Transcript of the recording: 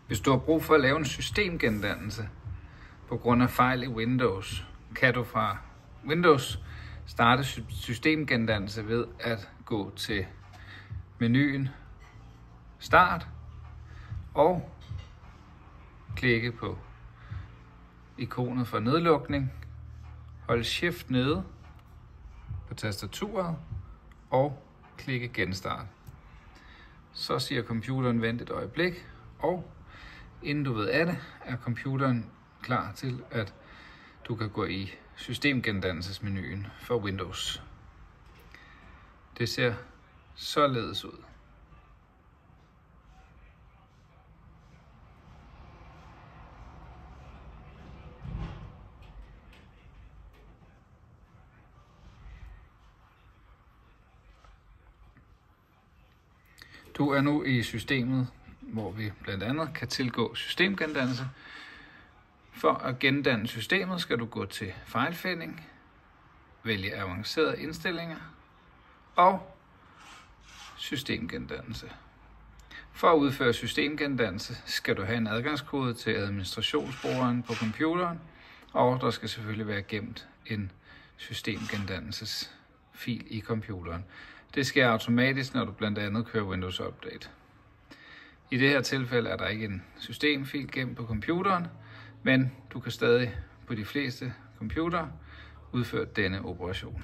Hvis du har brug for at lave en systemgendannelse på grund af fejl i Windows, kan du fra Windows starte systemgendannelse ved at gå til menuen Start og klikke på ikonet for nedlukning. Hold Shift nede på tastaturet og klikke Genstart. Så siger computeren vent et øjeblik, og inden du ved af det, er computeren klar til, at du kan gå i systemgendannelsesmenuen for Windows. Det ser således ud. Du er nu i systemet, hvor vi blandt andet kan tilgå systemgendannelse. For at gendanne systemet skal du gå til fejlfinding, vælge avancerede indstillinger og systemgendannelse. For at udføre systemgendannelse skal du have en adgangskode til administrationsbrugeren på computeren, og der skal selvfølgelig være gemt en systemgendannelsesfil i computeren. Det sker automatisk, når du blandt andet kører Windows Update. I det her tilfælde er der ikke en systemfil gemt på computeren, men du kan stadig på de fleste computere udføre denne operation.